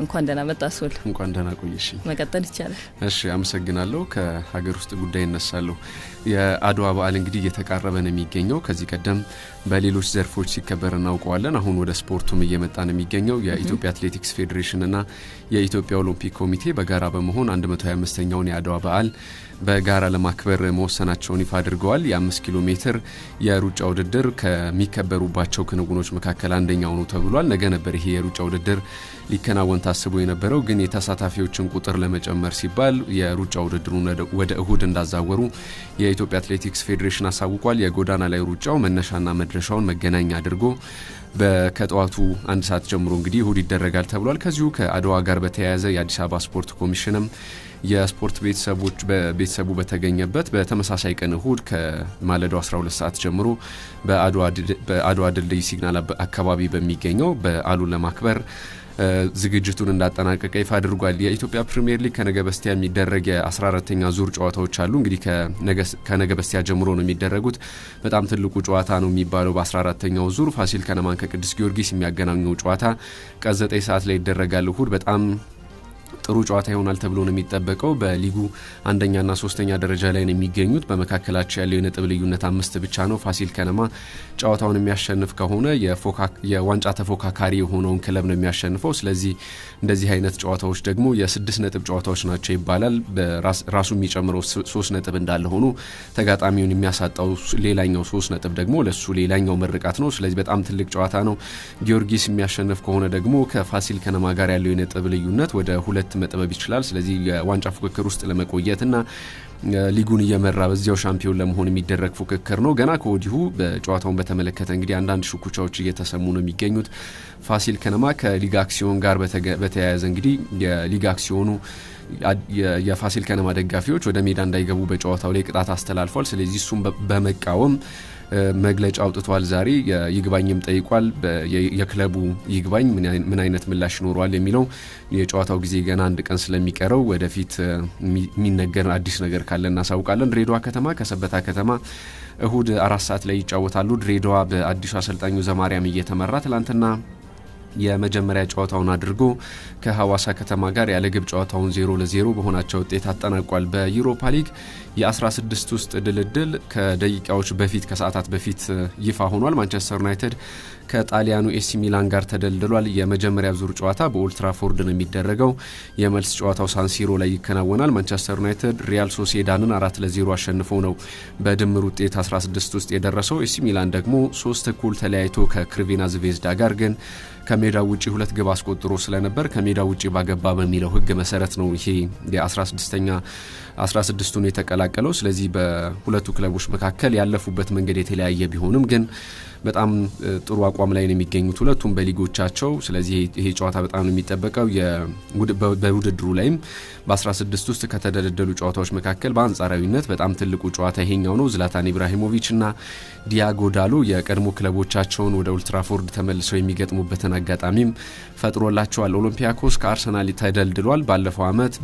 እንኳን ደህና መጣሶል እንኳን ደህና ቆይሽ መቀጠል ይቻላል እሺ አመሰግናለሁ ከሀገር ውስጥ ጉዳይ እነሳለሁ የአድዋ በዓል እንግዲህ እየተቃረበ ነው የሚገኘው ከዚህ ቀደም በሌሎች ዘርፎች ሲከበር እናውቀዋለን አሁን ወደ ስፖርቱም እየመጣ ነው የሚገኘው የኢትዮጵያ አትሌቲክስ ፌዴሬሽን እና የኢትዮጵያ ኦሎምፒክ ኮሚቴ በጋራ በመሆን 125ኛውን የአድዋ በዓል በጋራ ለማክበር መወሰናቸውን ይፋ አድርገዋል የ5 ኪሎ ሜትር የሩጫ ውድድር ከሚከበሩባቸው ክንውኖች መካከል አንደኛው ነው ተብሏል ነገ ነበር ይሄ የሩጫ ውድድር ሊከናወን ታስቦ የነበረው ግን የተሳታፊዎችን ቁጥር ለመጨመር ሲባል የሩጫ ውድድሩን ወደ እሁድ እንዳዛወሩ የኢትዮጵያ አትሌቲክስ ፌዴሬሽን አሳውቋል የጎዳና ላይ ሩጫው መነሻና መድረሻውን መገናኛ አድርጎ በከጠዋቱ 1 ሰዓት ጀምሮ እንግዲህ እሁድ ይደረጋል ተብሏል ከዚሁ ከአድዋ ጋር በተያያዘ የአዲስ አበባ ስፖርት ኮሚሽንም የስፖርት ቤተሰቡ በተገኘበት በተመሳሳይ ቀን እሁድ ከማለዳው 12 ሰዓት ጀምሮ በአድዋ ድልድይ ሲግናል አካባቢ በሚገኘው በዓሉን ለማክበር ዝግጅቱን እንዳጠናቀቀ ይፋ አድርጓል የኢትዮጵያ ፕሪሚየር ሊግ ከነገ በስቲያ የሚደረግ የ14ኛ ዙር ጨዋታዎች አሉ እንግዲህ ከነገ በስቲያ ጀምሮ ነው የሚደረጉት በጣም ትልቁ ጨዋታ ነው የሚባለው በ14ኛው ዙር ፋሲል ከነማን ከቅዱስ ጊዮርጊስ የሚያገናኘው ጨዋታ ቀን 9 ሰዓት ላይ ይደረጋል እሁድ በጣም ጥሩ ጨዋታ ይሆናል ተብሎ ነው የሚጠበቀው በሊጉ አንደኛና ሶስተኛ ደረጃ ላይ ነው የሚገኙት በመካከላቸው ያለው የነጥብ ልዩነት 5 ብቻ ነው ፋሲል ከነማ ጨዋታውን የሚያሸንፍ ከሆነ የዋንጫ ተፎካካሪ የሆነውን ክለብ ነው የሚያሸንፈው ስለዚህ እንደዚህ አይነት ጨዋታዎች ደግሞ የ6 ነጥብ ጨዋታዎች ናቸው ይባላል በራሱ የሚጨምረው 3 ነጥብ እንዳለ ሆኖ ተጋጣሚውን የሚያሳጣው ሌላኛው 3 ነጥብ ደግሞ ለሱ ሌላኛው ምርቃት ነው ስለዚህ በጣም ትልቅ ጨዋታ ነው ጊዮርጊስ የሚያሸንፍ ከሆነ ደግሞ ከፋሲል ከነማ ጋር ያለው የነጥብ ልዩነት ወደ 2 መጥበብ ይችላል ስለዚህ የዋንጫ ፉክክር ውስጥ ለመቆየትና ሊጉን እየመራ በዚያው ሻምፒዮን ለመሆን የሚደረግ ፉክክር ነው ገና ከወዲሁ በጨዋታውን በተመለከተ እንግዲህ አንዳንድ ሽኩቻዎች እየተሰሙ ነው የሚገኙት ፋሲል ከነማ ከሊግ አክሲዮን ጋር በተያያዘ እንግዲህ የሊግ አክሲዮኑ የፋሲል ከነማ ደጋፊዎች ወደ ሜዳ እንዳይገቡ በጨዋታው ላይ ቅጣት አስተላልፏል ስለዚህ እሱም በመቃወም መግለጫ አውጥቷል ዛሬ ይግባኝም ጠይቋል የክለቡ ይግባኝ ምን አይነት ምላሽ ይኖረዋል የሚለው የጨዋታው ጊዜ ገና አንድ ቀን ስለሚቀረው ወደፊት የሚነገር አዲስ ነገር ካለ እናሳውቃለን ድሬዳዋ ከተማ ከሰበታ ከተማ እሁድ 4 ሰዓት ላይ ይጫወታሉ ድሬዳዋ በአዲሱ አሰልጣኙ ዘማሪያም እየተመራ ትላንትና የመጀመሪያ ጨዋታውን አድርጎ ከሐዋሳ ከተማ ጋር ያለ ግብ ጨዋታውን 0-0 በሆናቸው ውጤት አጠናቋል በዩሮፓ ሊግ የ16 ውስጥ ድልድል ከደቂቃዎች በፊት ከሰዓታት በፊት ይፋ ሆኗል ማንቸስተር ዩናይትድ ከጣሊያኑ ኤሲ ሚላን ጋር ተደልድሏል የመጀመሪያ ዙር ጨዋታ በኦልትራፎርድ ነው የሚደረገው የመልስ ጨዋታው ሳንሲሮ ላይ ይከናወናል ማንቸስተር ዩናይትድ ሪያል ሶሲዳድን 4-0 አሸንፎ ነው በድምር ውጤት 16 ውስጥ የደረሰው ኤሲ ሚላን ደግሞ 3 እኩል ተለያይቶ ከክሪቬና ዝቬዝዳ ጋር ግን ከሜዳው ውጪ 2 ግብ አስቆጥሮ ስለነበር ከሜዳው ውጪ ባገባ በሚለው ህግ መሰረት ነው ይሄ የ16ቱን የተቀላቀለው ስለዚህ በሁለቱ ክለቦች መካከል ያለፉበት መንገድ የተለያየ ቢሆንም ግን በጣም ጥሩ አቋም ላይ ነው የሚገኙት ሁለቱም በሊጎቻቸው ስለዚህ ይሄ ጨዋታ በጣም ነው የሚጠበቀው በውድድሩ ላይም በ16 ውስጥ ከተደለደሉ ጨዋታዎች መካከል በአንጻራዊነት በጣም ትልቁ ጨዋታ ይሄኛው ነው ዝላታን ኢብራሂሞቪች እና ዲያጎ ዳሎ የቀድሞ ክለቦቻቸውን ወደ ኦልትራፎርድ ተመልሰው የሚገጥሙበትን አጋጣሚም ፈጥሮላቸዋል ኦሎምፒያኮስ ከአርሰናል ተደልድሏል ባለፈው አመት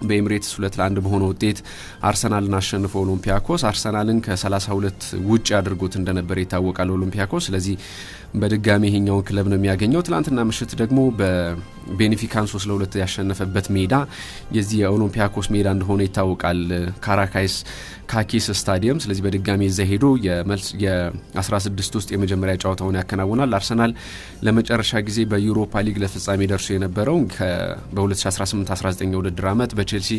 በኤምሬትስ 2-1 በሆነ ውጤት አርሰናልን አሸንፎ ኦሎምፒያኮስ አርሰናልን ከ32 ውጪ አድርጎት እንደነበር ይታወቃል ኦሎምፒያኮስ ስለዚህ በድጋሚ ይሄኛውን ክለብ ነው የሚያገኘው ትላንትና ምሽት ደግሞ በቤኔፊካን 3-2 ያሸነፈበት ሜዳ የዚህ የኦሎምፒያኮስ ሜዳ እንደሆነ ይታወቃል ካኪስ ስታዲየም ስለዚህ በድጋሚ እዛ ሄዶ የ16 ውስጥ የመጀመሪያ ጨዋታውን ያከናውናል አርሰናል ለመጨረሻ ጊዜ በዩሮፓ ሊግ ለፍጻሜ ደርሶ የነበረው በ2018-19 የውድድር ዓመት በቼልሲ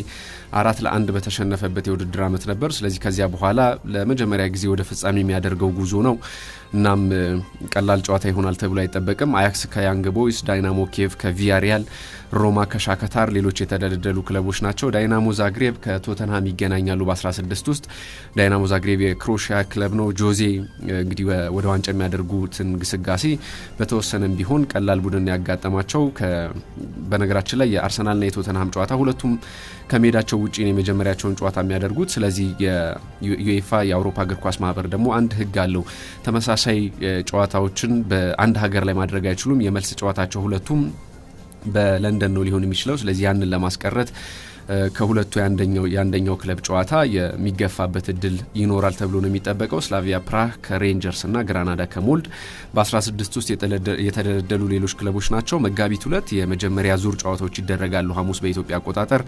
4-1 በተሸነፈበት የውድድር ዓመት ነበር ስለዚህ ከዚያ በኋላ ለመጀመሪያ ጊዜ ወደ ፍጻሜ የሚያደርገው ጉዞ ነው እናም ቀላል ጨዋታ ይሆናል ተብሎ አይጠበቅም አያክስ ከያንግ ቦይስ ዳይናሞ ኪየቭ ከቪያሪያል ሮማ ከሻከታር ሌሎች የተደለደሉ ክለቦች ናቸው ዳይናሞ ዛግሬብ ከቶተንሃም ይገናኛሉ በ16 ውስጥ ዳይናሞ ዛግሬብ የክሮሺያ ክለብ ነው ጆዜ እንግዲህ ወደ ዋንጫ የሚያደርጉትን ግስጋሴ በተወሰነም ቢሆን ቀላል ቡድን ያጋጠማቸው በነገራችን ላይ የአርሰናልና የቶተንሃም ጨዋታ ሁለቱም ከሜዳቸው ውጪ ነው የመጀመሪያቸውን ጨዋታ የሚያደርጉት ስለዚህ የዩኤፋ የአውሮፓ እግር ኳስ ማህበር ደግሞ አንድ ህግ አለው ተመሳሳይ ጨዋታዎችን በአንድ ሀገር ላይ ማድረግ አይችሉም የመልስ ጨዋታቸው ሁለቱም በለንደን ነው ሊሆን የሚችለው ስለዚህ ያንን ለማስቀረት ከሁለቱ ያንደኛው ክለብ ጨዋታ የሚገፋበት እድል ይኖራል ተብሎ ነው የሚጠበቀው። ስላቪያ ፕራህ ከሬንጀርስ እና ግራናዳ ከሞልድ በ16 ውስጥ የተደለደሉ ሌሎች ክለቦች ናቸው። መጋቢት 2 የመጀመሪያ ዙር ጨዋታዎች ይደረጋሉ ሐሙስ በኢትዮጵያ አቆጣጠር።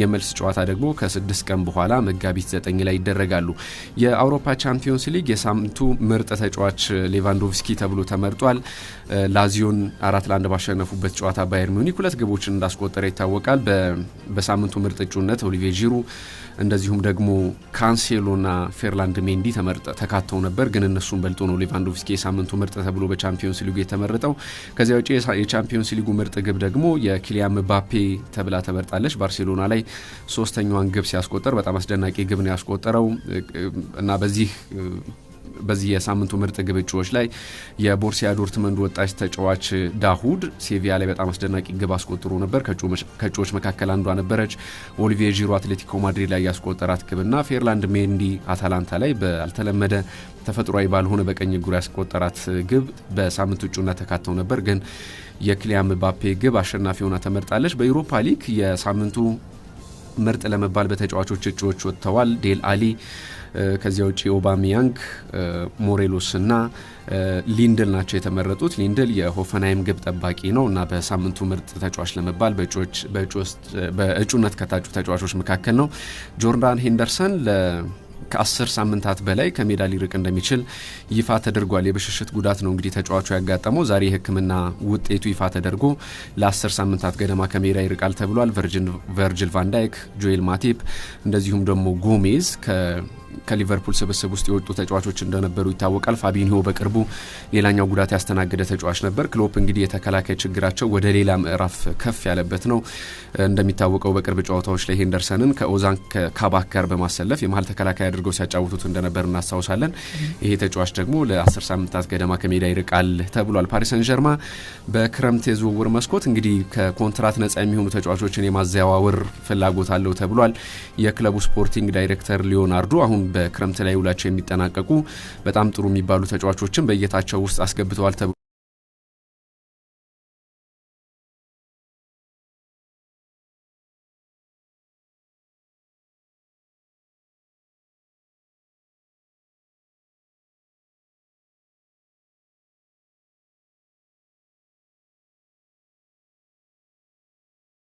የመልስ ጨዋታ ደግሞ ከ6 ቀን በኋላ መጋቢት 9 ላይ ይደረጋሉ። የአውሮፓ ቻምፒዮንስ ሊግ የሳምንቱ ምርጥ ተጫዋች ሌቫንዶቭስኪ ተብሎ ተመርጧል። ላዚዮን 4-1 ባሸነፉበት ጨዋታ ባየር ሙኒክ 2 ግቦችን እንዳስቆጠረ ይታወቃል። በሳምንቱ ምርጥ እጩነት ኦሊቪዬ ዢሩ እንደዚሁም ደግሞ ካንሴሎና ፌርላንድ ሜንዲ ተካተው ነበር፣ ግን እነሱን በልጦ ነው ሌቫንዶቭስኪ የሳምንቱ ምርጥ ተብሎ በቻምፒዮንስ ሊጉ የተመረጠው። ከዚያ ውጪ የቻምፒዮንስ ሊጉ ምርጥ ግብ ደግሞ የኪሊያን ምባፔ ተብላ ተመርጣለች። ባርሴሎና ላይ 3ኛዋን ግብ ሲያስቆጠር በጣም አስደናቂ ግብ ነው ያስቆጠረው እና በዚህ የሳምንቱ ምርጥ ግብ እጩዎች ላይ የቦርሲያ ዶርትመንድ ወጣት ተጫዋች ዳሁድ ሴቪያ ላይ በጣም አስደናቂ ግብ አስቆጥሮ ነበር። ከእጩዎች መካከል አንዷ ነበረች። ኦሊቪዬ ዢሩ አትሌቲኮ ማድሪድ ላይ ያስቆጠራት ግብና ፌርላንድ ሜንዲ አታላንታ ላይ ባልተለመደ ተፈጥሯዊ ባልሆነ በቀኝ እግሩ ያስቆጠራት ግብ በሳምንቱ እጩነት ተካተው ነበር፣ ግን የኪሊያን ምባፔ ግብ አሸናፊ ሆና ተመርጣለች። በዩሮፓ ሊግ የሳምንቱ ምርጥ ለመባል በተጫዋቾች እጩዎች ወጥተዋል። ዴል አሊ፣ ከዚያ ውጪ ኦባሚያንግ፣ ሞሬሎስ እና ሊንድል ናቸው የተመረጡት። ሊንድል የሆፈንሃይም ግብ ጠባቂ ነው እና በሳምንቱ ምርጥ ተጫዋች ለመባል በእጩነት ከታጩ ተጫዋቾች መካከል ነው። ጆርዳን ሄንደርሰን ከ10 ሳምንታት በላይ ከሜዳ ሊርቅ እንደሚችል ይፋ ተደርጓል። የብሽሽት ጉዳት ነው እንግዲህ ተጫዋቹ ያጋጠመው። ዛሬ የሕክምና ውጤቱ ይፋ ተደርጎ ለ10 ሳምንታት ገደማ ከሜዳ ይርቃል ተብሏል። ቨርጅል ቫን ዳይክ፣ ጆኤል ማቲፕ እንደዚሁም ደግሞ ጎሜዝ ከሊቨርፑል ስብስብ ውስጥ የወጡ ተጫዋቾች እንደነበሩ ይታወቃል። ፋቢኒሆ በቅርቡ ሌላኛው ጉዳት ያስተናገደ ተጫዋች ነበር። ክሎፕ እንግዲህ የተከላካይ ችግራቸው ወደ ሌላ ምዕራፍ ከፍ ያለበት ነው። እንደሚታወቀው በቅርብ ጨዋታዎች ላይ ሄንደርሰንን ከኦዛን ካባክ ጋር በማሰለፍ የመሀል ተከላካይ አድርገው ሲያጫውቱት እንደነበር እናስታውሳለን። ይሄ ተጫዋች ደግሞ ለ10 ሳምንታት ገደማ ከሜዳ ይርቃል ተብሏል። ፓሪስ ሰን ዠርማ በክረምት የዝውውር መስኮት እንግዲህ ከኮንትራት ነጻ የሚሆኑ ተጫዋቾችን የማዘዋወር ፍላጎት አለው ተብሏል። የክለቡ ስፖርቲንግ ዳይሬክተር ሊዮናርዶ አሁን በክረምት ላይ ውላቸው የሚጠናቀቁ በጣም ጥሩ የሚባሉ ተጫዋቾችን በየታቸው ውስጥ አስገብተዋል ተብሏል።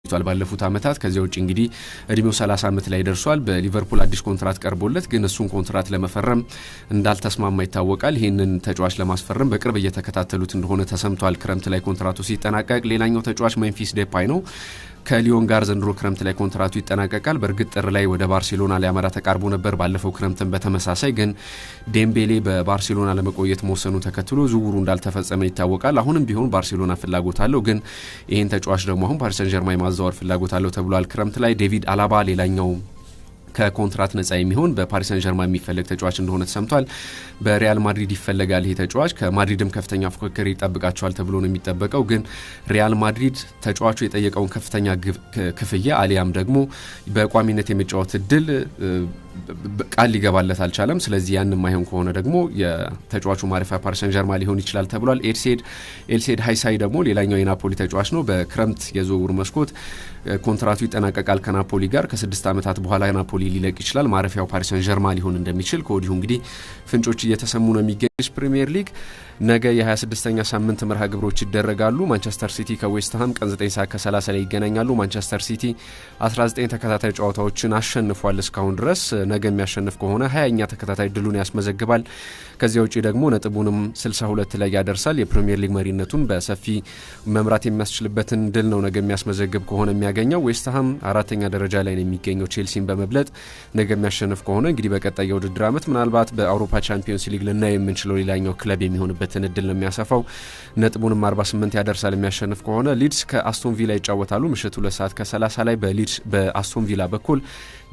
ባለፉት አመታት ከዚያ ውጪ እንግዲህ እድሜው 30 አመት ላይ ደርሷል። በሊቨርፑል አዲስ ኮንትራት ቀርቦለት ግን እሱን ኮንትራት ለመፈረም እንዳልተስማማ ይታወቃል። ይህንን ተጫዋች ለማስፈረም በቅርብ እየተከታተሉት እንደሆነ ተሰምቷል። ክረምት ላይ ኮንትራቱ ሲጠናቀቅ ሌላኛው ተጫዋች ሜምፊስ ዴፓይ ነው። ከሊዮን ጋር ዘንድሮ ክረምት ላይ ኮንትራቱ ይጠናቀቃል። በእርግጥ ጥር ላይ ወደ ባርሴሎና ሊያመራ ተቃርቦ ነበር። ባለፈው ክረምትን በተመሳሳይ ግን ዴምቤሌ በባርሴሎና ለመቆየት መወሰኑ ተከትሎ ዝውውሩ እንዳልተፈጸመ ይታወቃል። አሁንም ቢሆን ባርሴሎና ፍላጎት አለው፣ ግን ይህን ተጫዋች ደግሞ አሁን ፓሪስ ሰን ዠርማን ማዛወር ፍላጎት አለው ተብሏል። ክረምት ላይ ዴቪድ አላባ ሌላኛው ከኮንትራት ነጻ የሚሆን በፓሪስ ሰን ዠርማን የሚፈለግ ተጫዋች እንደሆነ ተሰምቷል። በሪያል ማድሪድ ይፈለጋል ይህ ተጫዋች። ከማድሪድም ከፍተኛ ፉክክር ይጠብቃቸዋል ተብሎ ነው የሚጠበቀው። ግን ሪያል ማድሪድ ተጫዋቹ የጠየቀውን ከፍተኛ ክፍያ አሊያም ደግሞ በቋሚነት የሚጫወት እድል ቃል ሊገባለት አልቻለም። ስለዚህ ያን የማይሆን ከሆነ ደግሞ የተጫዋቹ ማረፊያ ፓሪስ ሰን ዠርማን ሊሆን ይችላል ተብሏል። ኤልሴድ ሃይሳይ ደግሞ ሌላኛው የናፖሊ ተጫዋች ነው። በክረምት የዝውውር መስኮት ኮንትራቱ ይጠናቀቃል ከናፖሊ ጋር። ከ6 ዓመታት በኋላ ናፖሊ ሊለቅ ይችላል። ማረፊያው ፓሪስ ሰን ዠርማን ሊሆን እንደሚችል ከወዲሁ እንግዲህ ፍንጮች እየተሰሙ ነው የሚገኙት። ፕሪሚየር ሊግ ነገ የ26ኛ ሳምንት መርሃ ግብሮች ይደረጋሉ። ማንቸስተር ሲቲ ከዌስትሃም ቀን 9:30 ላይ ይገናኛሉ። ማንቸስተር ሲቲ 19 ተከታታይ ጨዋታዎችን አሸንፏል እስካሁን ድረስ። ነገ የሚያሸንፍ ከሆነ 20ኛ ተከታታይ ድሉን ያስመዘግባል። ከዚያ ውጪ ደግሞ ነጥቡንም 62 ላይ ያደርሳል። የፕሪሚየር ሊግ መሪነቱን በሰፊ መምራት የሚያስችልበትን ድል ነው ነገ የሚያስመዘግብ ከሆነ የሚያገኘው። ዌስትሃም 4ኛ ደረጃ ላይ ነው የሚገኘው ቼልሲን በመብለጥ። ነገ የሚያሸንፍ ከሆነ እንግዲህ በቀጣይ የውድድር ዓመት ምናልባት በአውሮፓ ቻምፒዮንስ ሊግ ልናየው የምንችለው ሌላኛው ክለብ የሚሆንበትን እድል ነው የሚያሰፋው። ነጥቡንም 48 ያደርሳል የሚያሸንፍ ከሆነ። ሊድስ ከአስቶን ቪላ ይጫወታሉ ምሽት 2:30 ላይ። በአስቶን ቪላ በኩል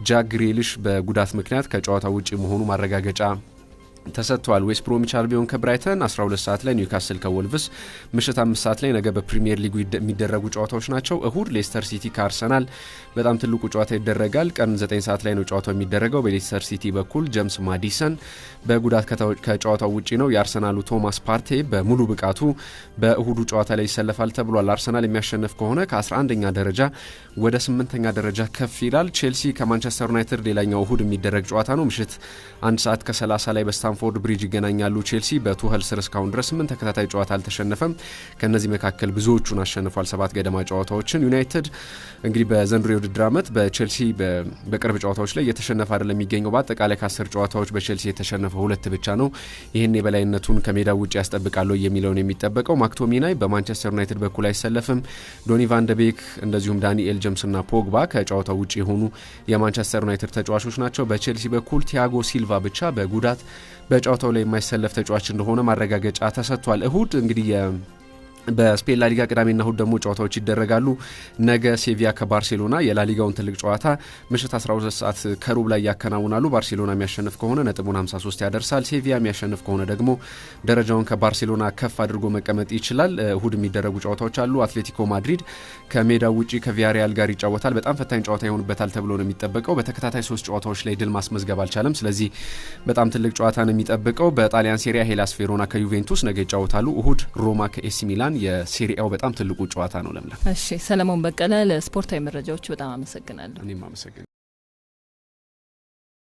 ጃክ ግሪሊሽ በጉዳት ምክንያት ከጨዋታ ውጪ መሆኑ ማረጋገጫ ተሰጥቷል። ዌስት ብሮሚች አልቢዮን ከብራይተን 12 ሰዓት ላይ፣ ኒውካስል ከወልቭስ ምሽት 5 ሰዓት ላይ ነገ በፕሪሚየር ሊጉ የሚደረጉ ጨዋታዎች ናቸው። እሁድ ሌስተር ሲቲ ከአርሰናል በጣም ትልቁ ጨዋታ ይደረጋል። ቀን 9 ሰዓት ላይ ነው ጨዋታው የሚደረገው። በሌስተር ሲቲ በኩል ጄምስ ማዲሰን በጉዳት ከጨዋታው ውጪ ነው። የአርሰናሉ ቶማስ ፓርቴ በሙሉ ብቃቱ በእሁዱ ጨዋታ ላይ ይሰለፋል ተብሏል። አርሰናል የሚያሸንፍ ከሆነ ከ11ኛ ደረጃ ወደ 8ኛ ደረጃ ከፍ ይላል። ቼልሲ ከማንቸስተር ዩናይትድ ሌላኛው እሁድ የሚደረግ ጨዋታ ነው። ምሽት 1 ሰዓት ከ30 ላይ ስታንፎርድ ብሪጅ ይገናኛሉ። ቼልሲ በቱኸል ስር እስካሁን ድረስ 8 ተከታታይ ጨዋታ አልተሸነፈም። ከነዚህ መካከል ብዙዎቹን አሸንፏል፣ 7 ገደማ ጨዋታዎችን። ዩናይትድ እንግዲህ በዘንድሮ የውድድር ዓመት በቼልሲ በቅርብ ጨዋታዎች ላይ እየተሸነፈ አይደለም የሚገኘው። በአጠቃላይ ከ10 ጨዋታዎች በቼልሲ የተሸነፈው 2 ብቻ ነው። ይህን የበላይነቱን ከሜዳው ውጭ ያስጠብቃሉ የሚለውን የሚጠበቀው። ማክቶሚናይ በማንቸስተር ዩናይትድ በኩል አይሰለፍም። ዶኒ ቫን ደ ቤክ እንደዚሁም ዳኒኤል ጀምስና ፖግባ ከጨዋታው ውጭ የሆኑ የማንቸስተር ዩናይትድ ተጫዋቾች ናቸው። በቼልሲ በኩል ቲያጎ ሲልቫ ብቻ በጉዳት በጨዋታው ላይ የማይሰለፍ ተጫዋች እንደሆነ ማረጋገጫ ተሰጥቷል። እሁድ እንግዲህ በስፔን ላሊጋ ቅዳሜና እሁድ ደግሞ ጨዋታዎች ይደረጋሉ። ነገ ሴቪያ ከባርሴሎና የላሊጋውን ትልቅ ጨዋታ ምሽት 12 ሰዓት ከሩብ ላይ ያከናውናሉ። ባርሴሎና የሚያሸንፍ ከሆነ ነጥቡን 53 ያደርሳል። ሴቪያ የሚያሸንፍ ከሆነ ደግሞ ደረጃውን ከባርሴሎና ከፍ አድርጎ መቀመጥ ይችላል። እሁድ የሚደረጉ ጨዋታዎች አሉ። አትሌቲኮ ማድሪድ ከሜዳው ውጪ ከቪያሪያል ጋር ይጫወታል። በጣም ፈታኝ ጨዋታ ይሆንበታል ተብሎ ነው የሚጠበቀው። በተከታታይ 3 ጨዋታዎች ላይ ድል ማስመዝገብ አልቻለም። ስለዚህ በጣም ትልቅ ጨዋታ ነው የሚጠብቀው። በጣሊያን ሴሪያ ሄላስ ቬሮና ከዩቬንቱስ ነገ ይጫወታሉ። እሁድ ሮማ ከኤሲ ሚላን የሴሪያው በጣም ትልቁ ጨዋታ ነው። ለምለም። እሺ ሰለሞን በቀለ ለስፖርታዊ መረጃዎች በጣም አመሰግናለሁ። እኔም አመሰግናለሁ።